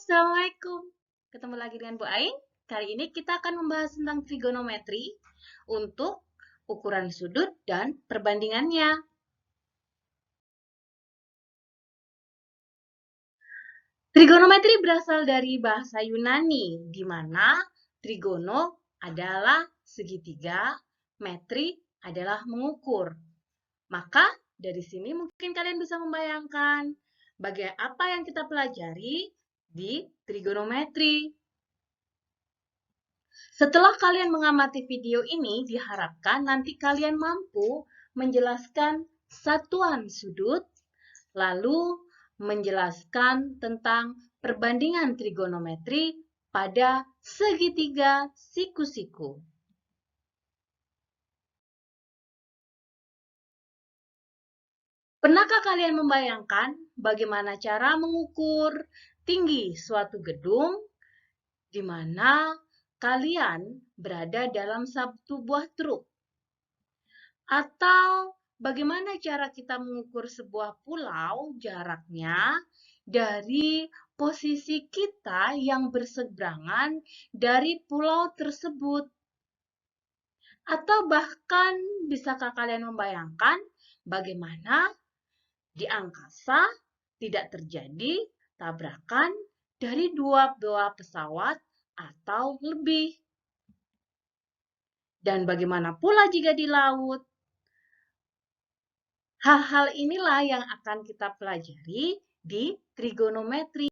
Assalamualaikum. Ketemu lagi dengan Bu Ain. Kali ini kita akan membahas tentang trigonometri untuk ukuran sudut dan perbandingannya. Trigonometri berasal dari bahasa Yunani, di mana trigono adalah segitiga, metri adalah mengukur. Maka dari sini mungkin kalian bisa membayangkan bagaimana apa yang kita pelajari di trigonometri. Setelah kalian mengamati video ini, diharapkan nanti kalian mampu menjelaskan satuan sudut, lalu menjelaskan tentang perbandingan trigonometri pada segitiga siku-siku. Pernahkah kalian membayangkan bagaimana cara mengukur tinggi suatu gedung di mana kalian berada dalam satu buah truk? Atau bagaimana cara kita mengukur sebuah pulau jaraknya dari posisi kita yang berseberangan dari pulau tersebut? Atau bahkan bisakah kalian membayangkan bagaimana di angkasa tidak terjadi tabrakan dari dua pesawat atau lebih? Dan bagaimana pula jika di laut? Hal-hal inilah yang akan kita pelajari di trigonometri.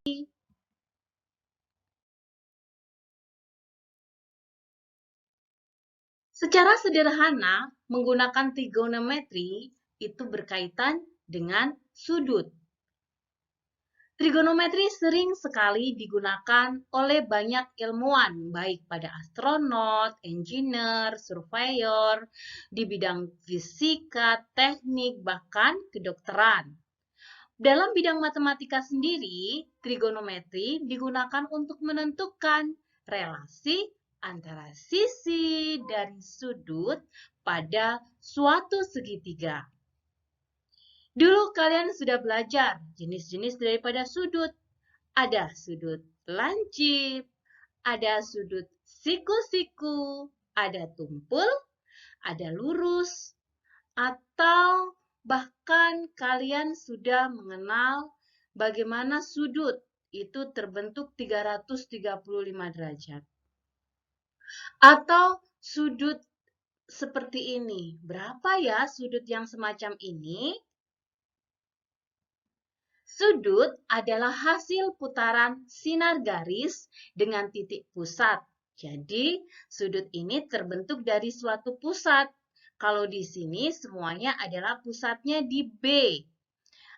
Secara sederhana, menggunakan trigonometri itu berkaitan dengan sudut. Trigonometri sering sekali digunakan oleh banyak ilmuwan, baik pada astronot, engineer, surveyor, di bidang fisika, teknik, bahkan kedokteran. Dalam bidang matematika sendiri, trigonometri digunakan untuk menentukan relasi antara sisi dari sudut pada suatu segitiga. Dulu kalian sudah belajar jenis-jenis daripada sudut. Ada sudut lancip, ada sudut siku-siku, ada tumpul, ada lurus, atau bahkan kalian sudah mengenal bagaimana sudut itu terbentuk 335 derajat. Atau sudut seperti ini. Berapa ya sudut yang semacam ini? Sudut adalah hasil putaran sinar garis dengan titik pusat. Jadi, sudut ini terbentuk dari suatu pusat. Kalau di sini semuanya adalah pusatnya di B.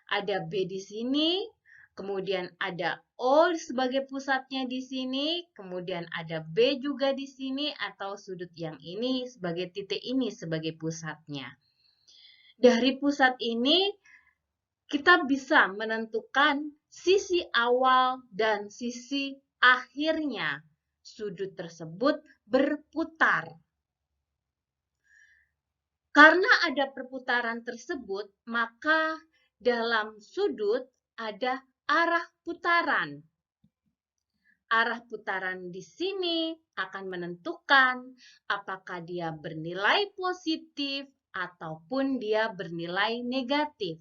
Ada B di sini, kemudian ada O sebagai pusatnya di sini, kemudian ada B juga di sini, atau sudut yang ini sebagai titik ini sebagai pusatnya. Dari pusat ini, kita bisa menentukan sisi awal dan sisi akhirnya sudut tersebut berputar. Karena ada perputaran tersebut, maka dalam sudut ada arah putaran. Arah putaran di sini akan menentukan apakah dia bernilai positif ataupun dia bernilai negatif.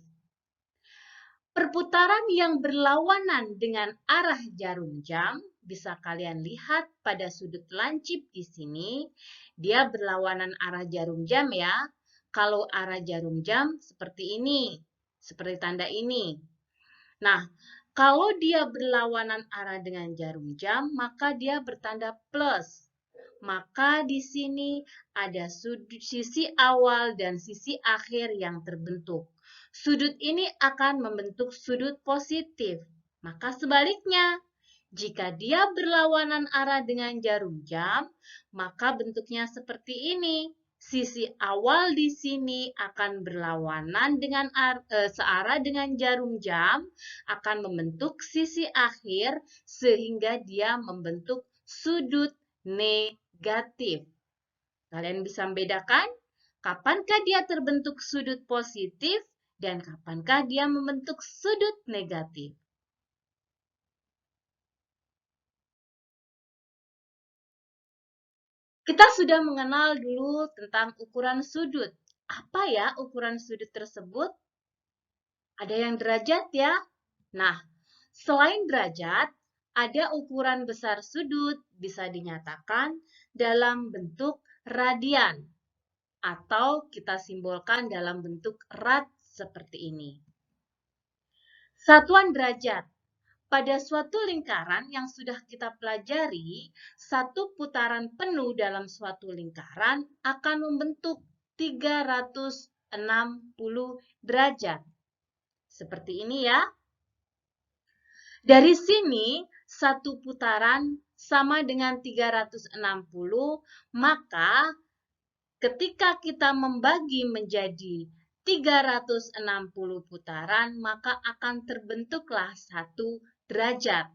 Perputaran yang berlawanan dengan arah jarum jam bisa kalian lihat pada sudut lancip di sini. Dia berlawanan arah jarum jam ya. Kalau arah jarum jam seperti ini, seperti tanda ini. Nah, kalau dia berlawanan arah dengan jarum jam, maka dia bertanda plus. Maka di sini ada sisi awal dan sisi akhir yang terbentuk. Sudut ini akan membentuk sudut positif. Maka sebaliknya, jika dia berlawanan arah dengan jarum jam, maka bentuknya seperti ini. Sisi awal di sini akan berlawanan dengan searah dengan jarum jam, akan membentuk sisi akhir sehingga dia membentuk sudut negatif. Kalian bisa membedakan kapankah dia terbentuk sudut positif dan kapankah dia membentuk sudut negatif. Kita sudah mengenal dulu tentang ukuran sudut. Apa ya ukuran sudut tersebut? Ada yang derajat ya. Nah, selain derajat, ada ukuran besar sudut bisa dinyatakan dalam bentuk radian atau kita simbolkan dalam bentuk rad seperti ini. Satuan derajat. Pada suatu lingkaran yang sudah kita pelajari, satu putaran penuh dalam suatu lingkaran akan membentuk 360 derajat. Seperti ini ya. Dari sini, satu putaran sama dengan 360, maka ketika kita membagi menjadi 360 putaran, maka akan terbentuklah satu derajat.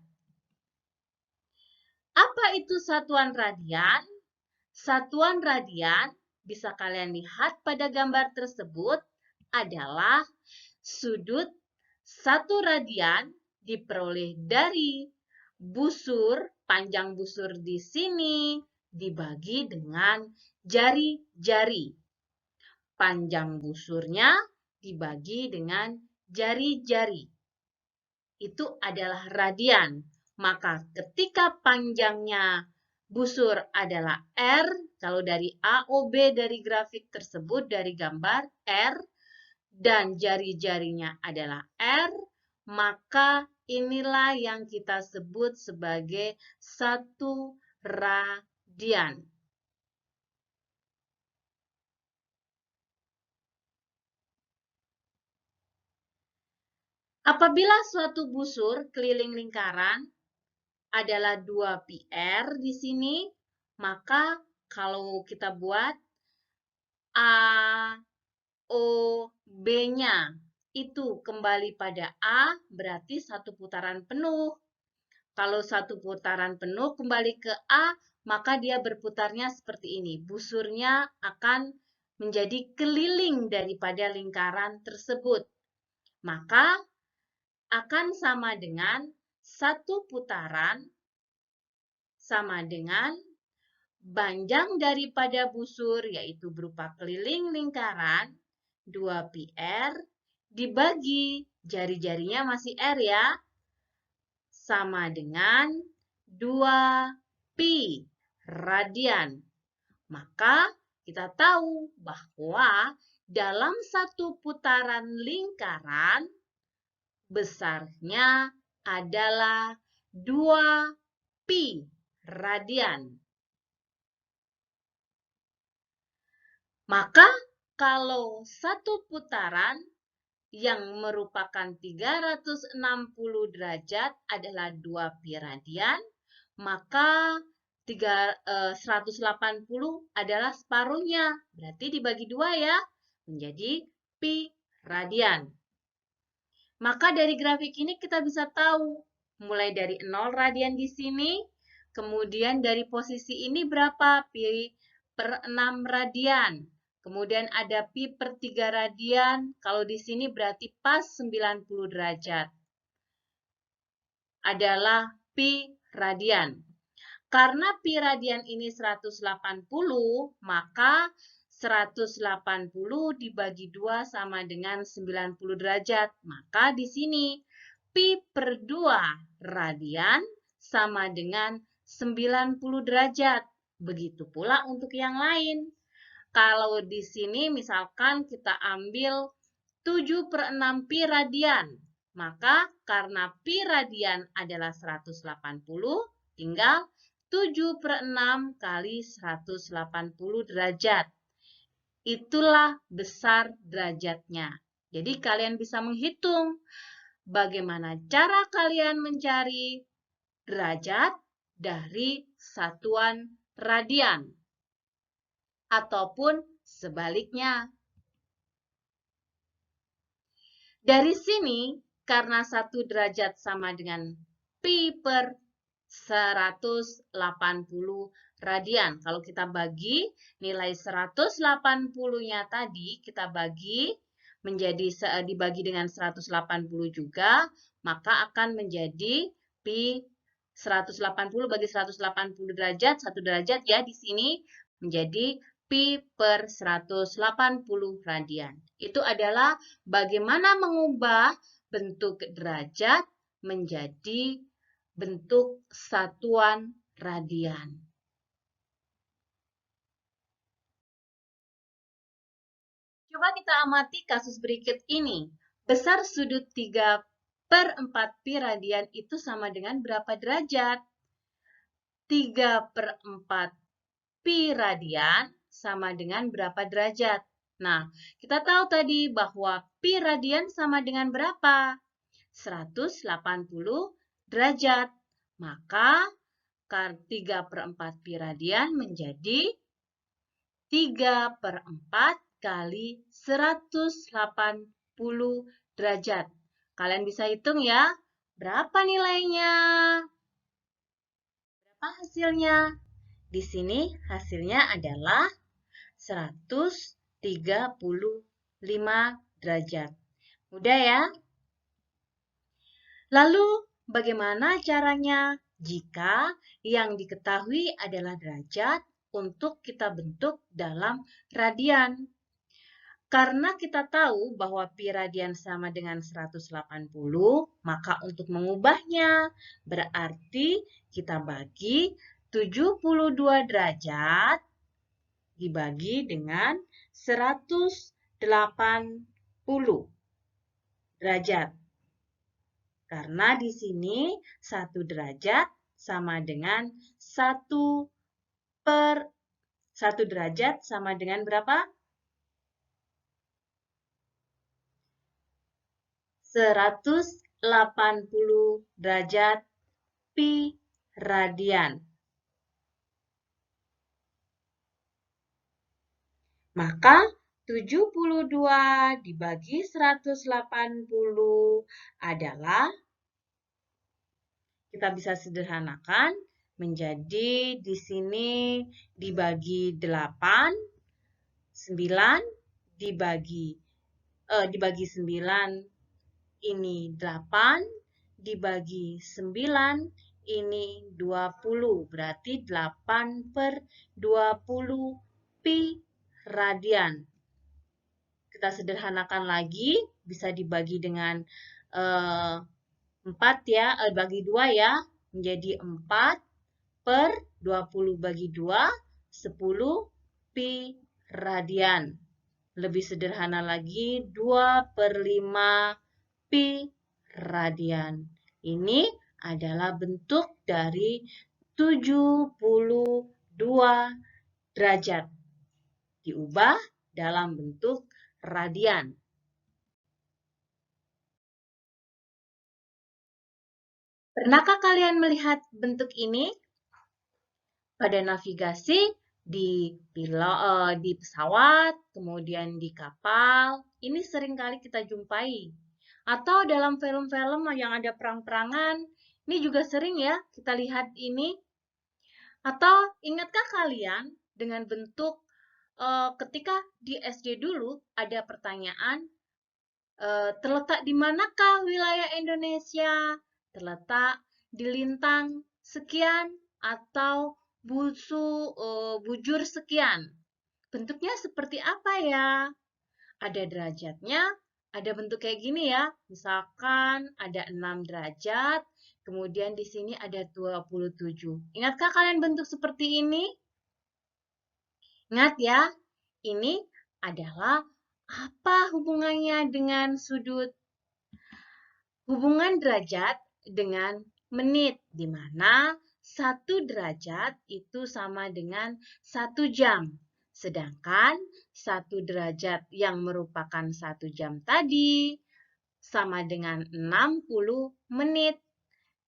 Apa itu satuan radian? Satuan radian, bisa kalian lihat pada gambar tersebut, adalah sudut 1 radian diperoleh dari busur, panjang busur di sini dibagi dengan jari-jari. Panjang busurnya dibagi dengan jari-jari. Itu adalah radian. Maka ketika panjangnya busur adalah R, kalau dari AOB dari grafik tersebut, dari gambar R, dan jari-jarinya adalah R, maka inilah yang kita sebut sebagai satu radian. Apabila suatu busur keliling lingkaran adalah 2 πr di sini, maka kalau kita buat A, O, B-nya itu kembali pada A, berarti satu putaran penuh. Kalau satu putaran penuh kembali ke A, maka dia berputarnya seperti ini. Busurnya akan menjadi keliling daripada lingkaran tersebut. Maka akan sama dengan satu putaran sama dengan panjang daripada busur, yaitu berupa keliling lingkaran, 2 πr, dibagi, jari-jarinya masih R ya, sama dengan 2 pi radian. Maka kita tahu bahwa dalam satu putaran lingkaran, besarnya adalah 2 pi radian. Maka kalau satu putaran yang merupakan 360 derajat adalah 2 pi radian, maka 180 adalah separuhnya. Berarti dibagi 2 ya, menjadi pi radian. Maka dari grafik ini kita bisa tahu, mulai dari 0 radian di sini, kemudian dari posisi ini berapa? Pi per 6 radian. Kemudian ada pi per 3 radian, kalau di sini berarti pas 90 derajat. Adalah pi radian. Karena pi radian ini 180, maka 180 dibagi 2 sama dengan 90 derajat. Maka di sini pi per 2 radian sama dengan 90 derajat. Begitu pula untuk yang lain. Kalau di sini misalkan kita ambil 7 per 6 pi radian. Maka karena pi radian adalah 180, tinggal 7 per 6 kali 180 derajat. Itulah besar derajatnya. Jadi kalian bisa menghitung bagaimana cara kalian mencari derajat dari satuan radian. Ataupun sebaliknya. Dari sini, karena 1 derajat sama dengan pi per 180 radian. Kalau kita bagi nilai 180-nya tadi, kita bagi menjadi dibagi dengan 180 juga, maka akan menjadi pi 180 bagi 180 derajat, 1 derajat ya di sini menjadi pi per 180 radian. Itu adalah bagaimana mengubah bentuk derajat menjadi bentuk satuan radian. Coba kita amati kasus berikut ini. Besar sudut 3/4 pi radian itu sama dengan berapa derajat? 3/4 pi radian sama dengan berapa derajat? Nah, kita tahu tadi bahwa pi radian sama dengan berapa? 180 derajat. Maka 3/4 pi radian menjadi 3/4 kali 180 derajat. Kalian bisa hitung ya, berapa nilainya? Berapa hasilnya? Di sini hasilnya adalah 135 derajat. Mudah ya? Lalu, bagaimana caranya jika yang diketahui adalah derajat untuk kita bentuk dalam radian? Karena kita tahu bahwa pi radian sama dengan 180, maka untuk mengubahnya berarti kita bagi 72 derajat dibagi dengan 180 derajat. Karena di sini 1 derajat sama dengan 1 derajat sama dengan berapa? 180 derajat pi radian. Maka 72 dibagi 180 adalah, kita bisa sederhanakan menjadi di sini dibagi 8, 9 dibagi 9 ini 8, dibagi 9 ini 20, berarti 8/20 pi radian. Kita sederhanakan lagi, bisa dibagi dengan 4 ya, bagi 2 ya, menjadi 4/20 bagi 2, 10 pi radian. Lebih sederhana lagi, 2/5 pi radian. Ini adalah bentuk dari 72 derajat. Diubah dalam bentuk radian. Pernahkah kalian melihat bentuk ini? Pada navigasi di pesawat, kemudian di kapal, ini seringkali kita jumpai. Atau dalam film-film yang ada perang-perangan, ini juga sering ya kita lihat ini. Atau ingatkah kalian dengan bentuk ketika di SD dulu ada pertanyaan, terletak di manakah wilayah Indonesia? Terletak di lintang sekian atau bujur sekian. Bentuknya seperti apa ya? Ada derajatnya, ada bentuk kayak gini ya. Misalkan ada 6 derajat, kemudian di sini ada 27. Ingatkah kalian bentuk seperti ini? Ingat ya, ini adalah apa hubungannya dengan sudut? Hubungan derajat dengan menit, di mana 1 derajat itu sama dengan 1 jam. Sedangkan 1 derajat yang merupakan 1 jam tadi sama dengan 60 menit.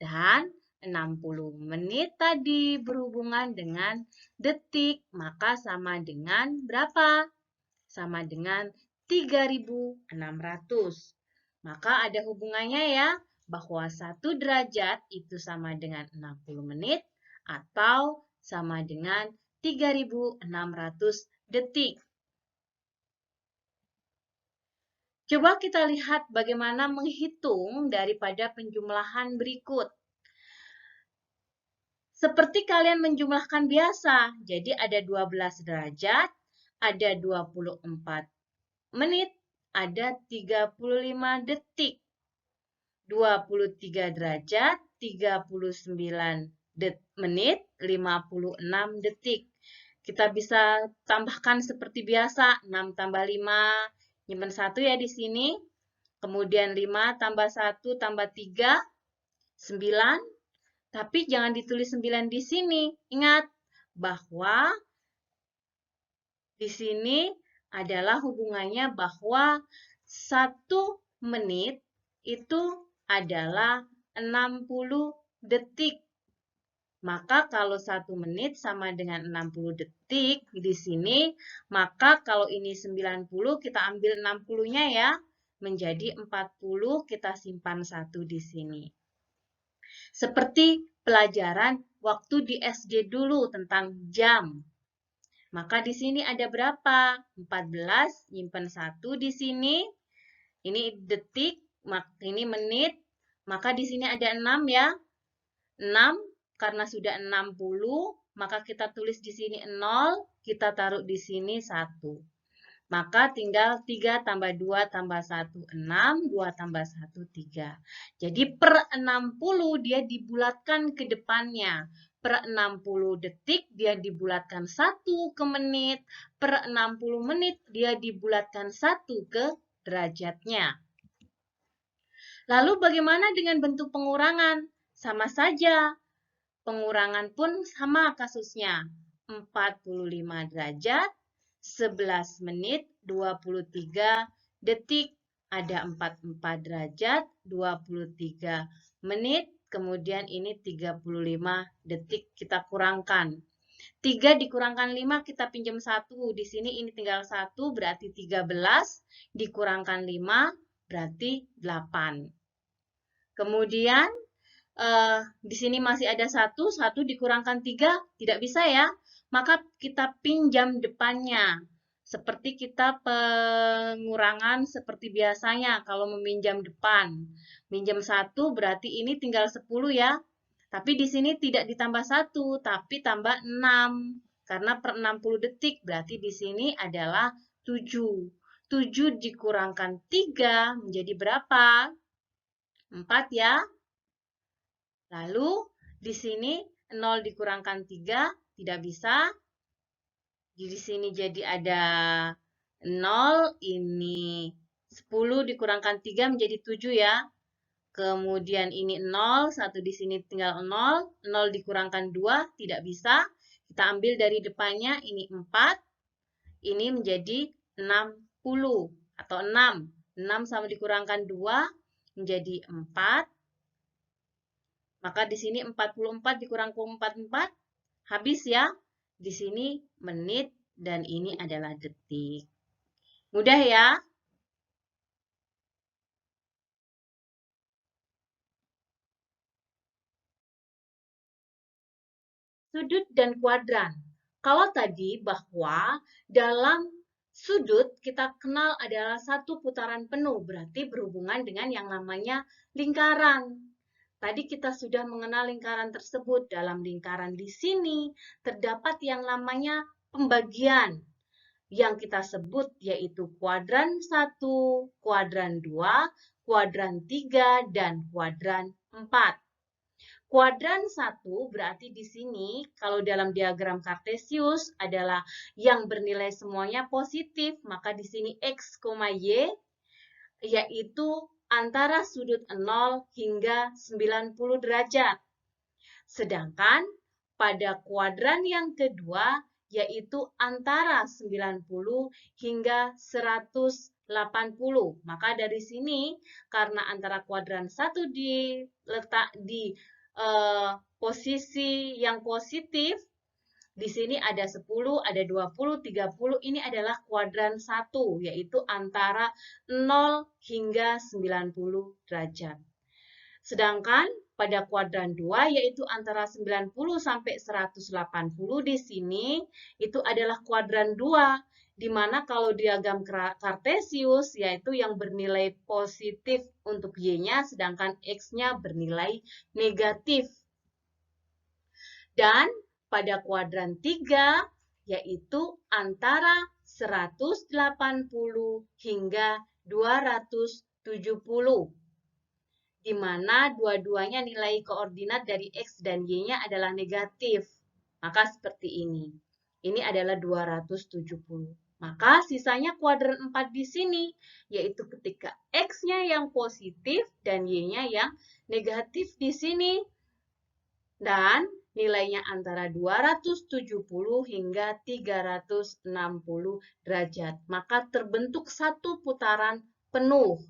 Dan 60 menit tadi berhubungan dengan detik, maka sama dengan berapa? Sama dengan 3.600. Maka ada hubungannya ya, bahwa 1 derajat itu sama dengan 60 menit atau sama dengan 3.600 detik. Coba kita lihat bagaimana menghitung daripada penjumlahan berikut. Seperti kalian menjumlahkan biasa, jadi ada 12 derajat, ada 24 menit, ada 35 detik. 23 derajat, 39 menit, 56 detik. Kita bisa tambahkan seperti biasa, 6 tambah 5, nyimpen 1 ya di sini. Kemudian 5 tambah 1 tambah 3, 9. Tapi jangan ditulis 9 di sini. Ingat bahwa di sini adalah hubungannya bahwa 1 menit itu adalah 60 detik. Maka kalau 1 menit sama dengan 60 detik di sini, maka kalau ini 90, kita ambil 60-nya ya, menjadi 40, kita simpan 1 di sini. Seperti pelajaran waktu di SD dulu tentang jam. Maka di sini ada berapa? 14, nyimpan 1 di sini. Ini detik, ini menit. Maka di sini ada 6 ya. 6 karena sudah 60, maka kita tulis di sini 0, kita taruh di sini 1. Maka tinggal 3 tambah 2 tambah 1, 6, 2 tambah 1, 3. Jadi per 60 dia dibulatkan ke depannya. Per 60 detik dia dibulatkan 1 ke menit. Per 60 menit dia dibulatkan 1 ke derajatnya. Lalu bagaimana dengan bentuk pengurangan? Sama saja. Pengurangan pun sama kasusnya. 45 derajat, 11 menit, 23 detik. Ada 44 derajat, 23 menit, kemudian ini 35 detik. Kita kurangkan. 3 dikurangkan 5, kita pinjam 1. Di sini ini tinggal 1, berarti 13. Dikurangkan 5, berarti 8. Kemudian, di sini masih ada 1 dikurangkan 3, tidak bisa ya. Maka kita pinjam depannya. Seperti kita pengurangan seperti biasanya kalau meminjam depan. Minjam 1 berarti ini tinggal 10 ya. Tapi di sini tidak ditambah 1, tapi tambah 6. Karena per 60 detik berarti di sini adalah 7. 7 dikurangkan 3 menjadi berapa? 4 ya. Lalu di sini 0 dikurangkan 3 tidak bisa. Di sini jadi ada 0, ini 10 dikurangkan 3 menjadi 7 ya. Kemudian ini 0, 1 di sini tinggal 0, 0 dikurangkan 2 tidak bisa. Kita ambil dari depannya ini 4, ini menjadi 60 atau 6. 6 sama dikurangkan 2 menjadi 4. Maka di sini 44 dikurang 44, habis ya. Di sini menit dan ini adalah detik. Mudah ya? Sudut dan kuadran. Kalau tadi bahwa dalam sudut kita kenal adalah satu putaran penuh, berarti berhubungan dengan yang namanya lingkaran. Tadi kita sudah mengenal lingkaran tersebut. Dalam lingkaran di sini terdapat yang namanya pembagian yang kita sebut yaitu kuadran 1, kuadran 2, kuadran 3, dan kuadran 4. Kuadran 1 berarti di sini kalau dalam diagram Kartesius adalah yang bernilai semuanya positif, maka di sini X, Y yaitu antara sudut 0 hingga 90 derajat. Sedangkan pada kuadran yang kedua yaitu antara 90 hingga 180. Maka dari sini karena antara kuadran 1 diletak di posisi yang positif, di sini ada 10, ada 20, 30, ini adalah kuadran 1, yaitu antara 0 hingga 90 derajat. Sedangkan pada kuadran 2, yaitu antara 90 sampai 180 di sini, itu adalah kuadran 2, di mana kalau diagram Kartesius, yaitu yang bernilai positif untuk Y-nya, sedangkan X-nya bernilai negatif. Dan pada kuadran 3 yaitu antara 180 hingga 270. Di mana dua-duanya nilai koordinat dari X dan Y-nya adalah negatif. Maka seperti ini. Ini adalah 270. Maka sisanya kuadran 4 di sini, yaitu ketika X-nya yang positif dan Y-nya yang negatif di sini. Dan nilainya antara 270 hingga 360 derajat. Maka terbentuk satu putaran penuh.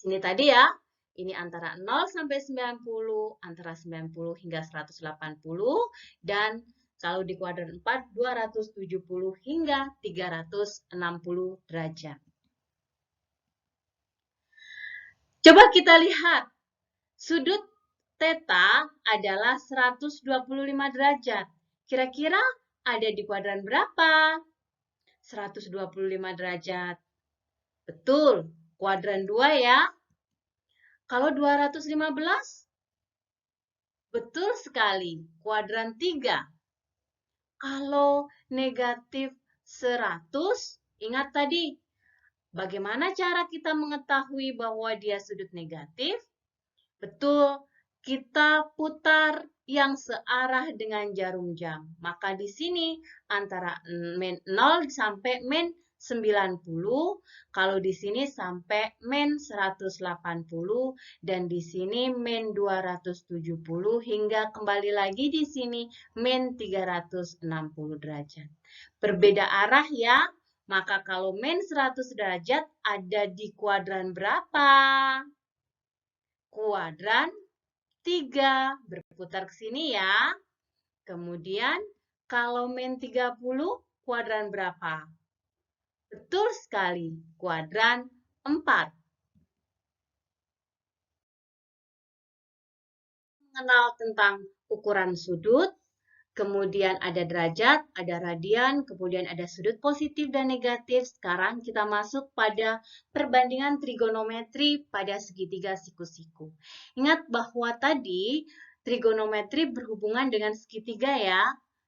Ini tadi ya, ini antara 0 sampai 90, antara 90 hingga 180, dan kalau di kuadran 4, 270 hingga 360 derajat. Coba kita lihat, sudut theta adalah 125 derajat. Kira-kira ada di kuadran berapa? 125 derajat. Betul, kuadran 2 ya. Kalau 215? Betul sekali, kuadran 3. Kalau negatif 100, ingat tadi, bagaimana cara kita mengetahui bahwa dia sudut negatif? Betul, kita putar yang searah dengan jarum jam. Maka di sini antara min 0 sampai min 90, kalau di sini sampai min 180, dan di sini min 270, hingga kembali lagi di sini min 360 derajat. Berbeda arah ya, maka kalau min 100 derajat ada di kuadran berapa? Kuadran 3, berputar ke sini ya. Kemudian kalau min 30, kuadran berapa? Betul sekali, kuadran 4. Mengenal tentang ukuran sudut, kemudian ada derajat, ada radian, kemudian ada sudut positif dan negatif. Sekarang kita masuk pada perbandingan trigonometri pada segitiga siku-siku. Ingat bahwa tadi trigonometri berhubungan dengan segitiga ya.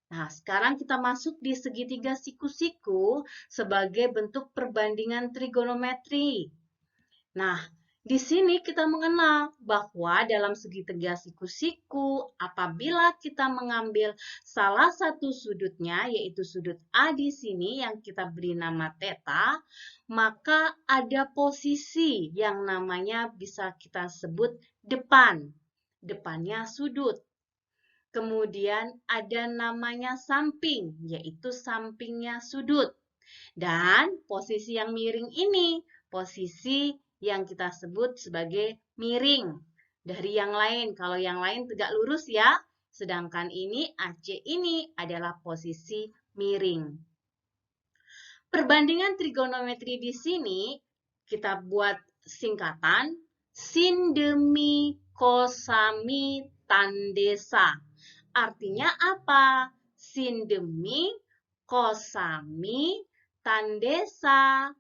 Nah, sekarang kita masuk di segitiga siku-siku sebagai bentuk perbandingan trigonometri. Nah, di sini kita mengenal bahwa dalam segitiga siku-siku, apabila kita mengambil salah satu sudutnya, yaitu sudut A di sini yang kita beri nama theta, maka ada posisi yang namanya bisa kita sebut depan. Depannya sudut. Kemudian ada namanya samping, yaitu sampingnya sudut. Dan posisi yang miring ini, posisi yang kita sebut sebagai miring. Dari yang lain, kalau yang lain tegak lurus ya, sedangkan ini AC ini adalah posisi miring. Perbandingan trigonometri di sini kita buat singkatan sin demi kosami tandesa. Artinya apa? Sin demi kosami tandesa.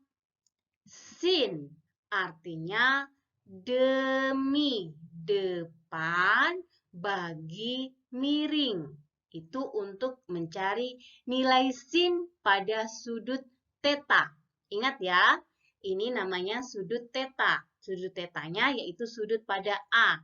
Sin artinya demi, depan, bagi, miring. Itu untuk mencari nilai sin pada sudut theta. Ingat ya, ini namanya sudut theta. Sudut tetanya yaitu sudut pada A.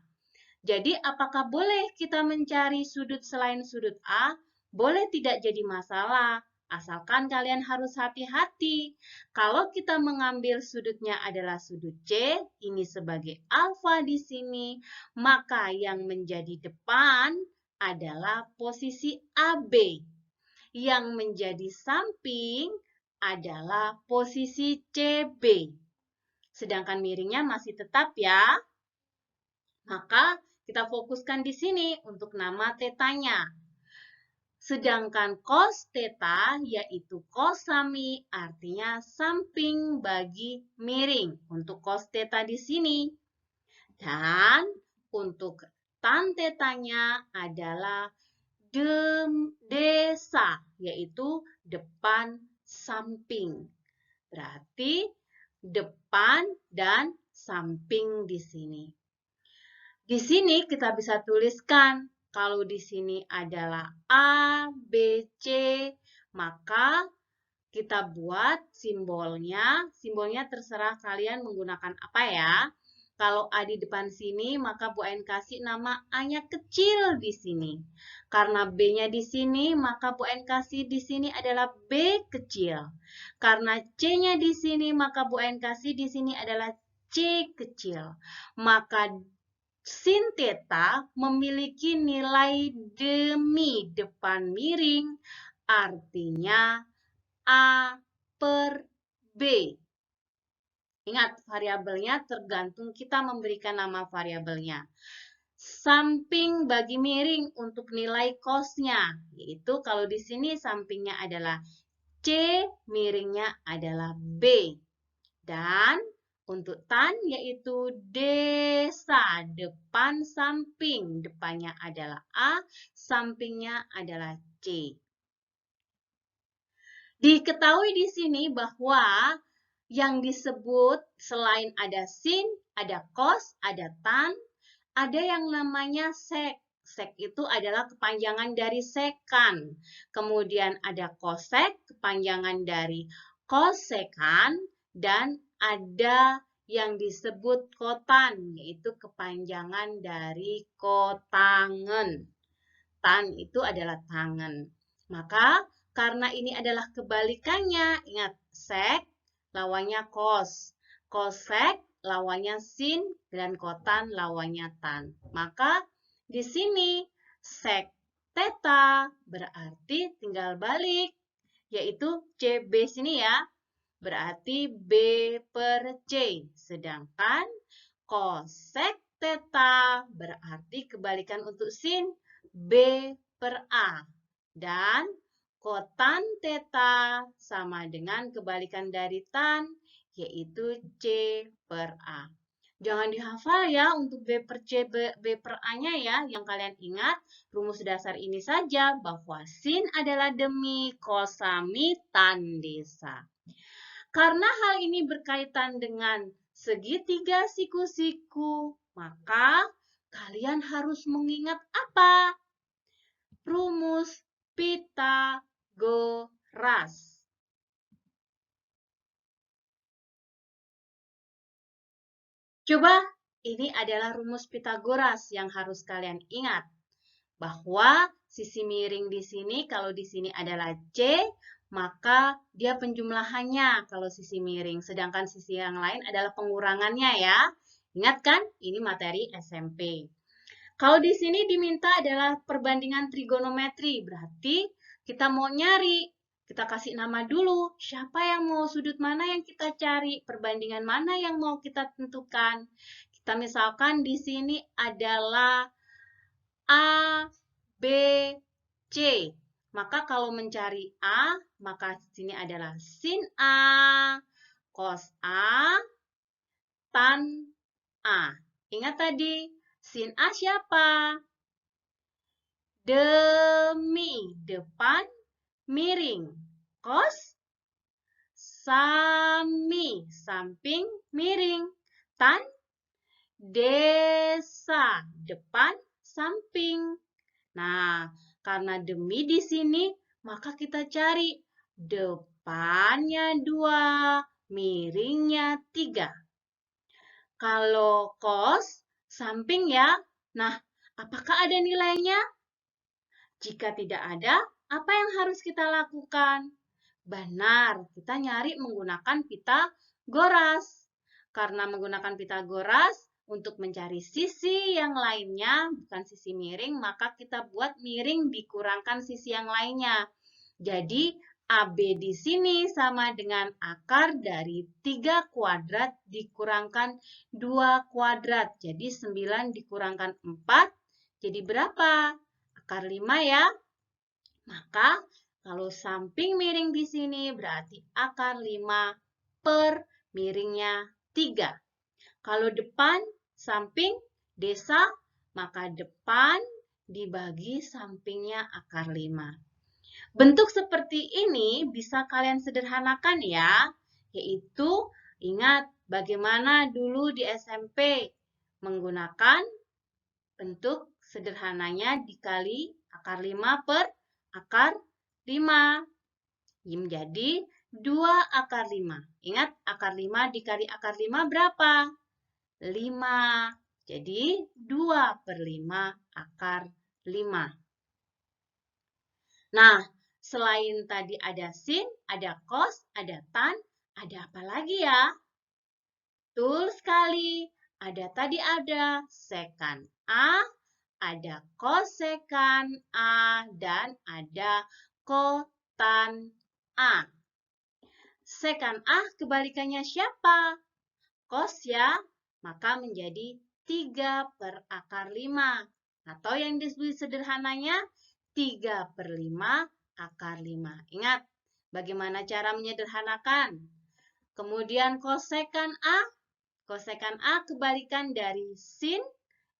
Jadi apakah boleh kita mencari sudut selain sudut A? Boleh, tidak jadi masalah. Asalkan kalian harus hati-hati. Kalau kita mengambil sudutnya adalah sudut C, ini sebagai alfa di sini, maka yang menjadi depan adalah posisi AB. Yang menjadi samping adalah posisi CB. Sedangkan miringnya masih tetap ya. Maka kita fokuskan di sini untuk nama tetanya. Sedangkan cos theta yaitu kosami artinya samping bagi miring untuk cos theta di sini. Dan untuk tan tetanya adalah desa yaitu depan samping. Berarti depan dan samping di sini. Di sini kita bisa tuliskan Kalau di sini adalah A, B, C, maka kita buat simbolnya. Simbolnya terserah kalian menggunakan apa ya. Kalau A di depan sini, maka Bu Ain kasih nama A-nya kecil di sini. Karena B-nya di sini, maka Bu Ain kasih di sini adalah B kecil. Karena C-nya di sini, maka Bu Ain kasih di sini adalah C kecil. Maka sin theta memiliki nilai demi depan miring, artinya A per B. Ingat, variabelnya tergantung kita memberikan nama variabelnya. Samping bagi miring untuk nilai cos-nya, yaitu kalau di sini sampingnya adalah C, miringnya adalah B. Dan untuk tan yaitu desa, depan samping, depannya adalah A, sampingnya adalah C. Diketahui di sini bahwa yang disebut selain ada sin, ada cos, ada tan, ada yang namanya sek. Sek itu adalah kepanjangan dari sekan. Kemudian ada kosek, kepanjangan dari kosekan, dan ada yang disebut kotan, yaitu kepanjangan dari kotangen. Tan itu adalah tangan. Maka karena ini adalah kebalikannya, ingat sek lawannya kos, kosek lawannya sin, dan kotan lawannya tan. Maka di sini sek theta berarti tinggal balik, yaitu CB sini ya, berarti B per C. Sedangkan kosek theta berarti kebalikan untuk sin, B per A. Dan kotan theta sama dengan kebalikan dari tan, yaitu C per A. Jangan dihafal ya untuk B per C, B per A-nya ya. Yang kalian ingat, rumus dasar ini saja bahwa sin adalah demi, cos sami, tan desa. Karena hal ini berkaitan dengan segitiga siku-siku, maka kalian harus mengingat apa? Rumus Pitagoras. Coba, ini adalah rumus Pitagoras yang harus kalian ingat. Bahwa sisi miring di sini, kalau di sini adalah C, maka dia penjumlahannya kalau sisi miring. Sedangkan sisi yang lain adalah pengurangannya ya. Ingat kan? Ini materi SMP. Kalau di sini diminta adalah perbandingan trigonometri. Berarti kita mau nyari. Kita kasih nama dulu. Siapa yang mau sudut mana yang kita cari? Perbandingan mana yang mau kita tentukan? Kita misalkan di sini adalah A, B, C. Maka kalau mencari A, maka di sini adalah sin A, cos A, tan A. Ingat tadi, sin A siapa? Demi, depan, miring. Cos, sami, samping, miring. Tan, desa, depan, samping. Nah, karena demi di sini, maka kita cari depannya 2, miringnya 3. Kalau cos, samping ya. Nah, apakah ada nilainya? Jika tidak ada, apa yang harus kita lakukan? Benar, kita nyari menggunakan Pitagoras. Karena menggunakan Pitagoras, untuk mencari sisi yang lainnya, bukan sisi miring, maka kita buat miring dikurangkan sisi yang lainnya. Jadi, AB di sini sama dengan akar dari 3 kuadrat dikurangkan 2 kuadrat. Jadi, 9 dikurangkan 4, jadi berapa? Akar 5 ya. Maka, kalau samping miring di sini berarti akar 5 per miringnya 3. Kalau depan, samping, desa, maka depan dibagi sampingnya akar 5. Bentuk seperti ini bisa kalian sederhanakan ya, yaitu ingat bagaimana dulu di SMP menggunakan bentuk sederhananya dikali akar 5 per akar 5. Menjadi 2 akar 5. Ingat, akar 5 dikali akar 5 berapa? 5. Jadi 2 per 5 akar 5. Nah, selain tadi ada sin, ada cos, ada tan, ada apa lagi ya? Betul sekali. Ada sekan A, ada kosekan A, dan ada kotan A. Sekan A kebalikannya siapa? Kos ya, maka menjadi 3 per akar 5. Atau yang disebut sederhananya 3 per 5 akar 5. Ingat, bagaimana cara menyederhanakan? Kemudian kosekan A kebalikan dari sin,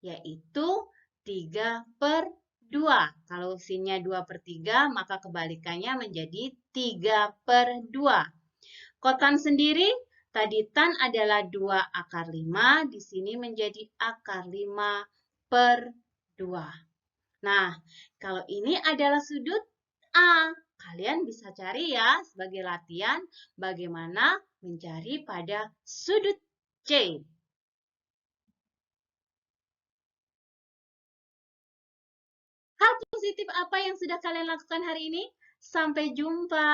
yaitu 3 per 2. Kalau sinnya 2 per 3, maka kebalikannya menjadi 3 per 2. Kotan sendiri, tadi tan adalah 2 akar 5, di sini menjadi akar 5 per 2. Nah, kalau ini adalah sudut A. Kalian bisa cari ya sebagai latihan bagaimana mencari pada sudut C. Hal positif apa yang sudah kalian lakukan hari ini? Sampai jumpa.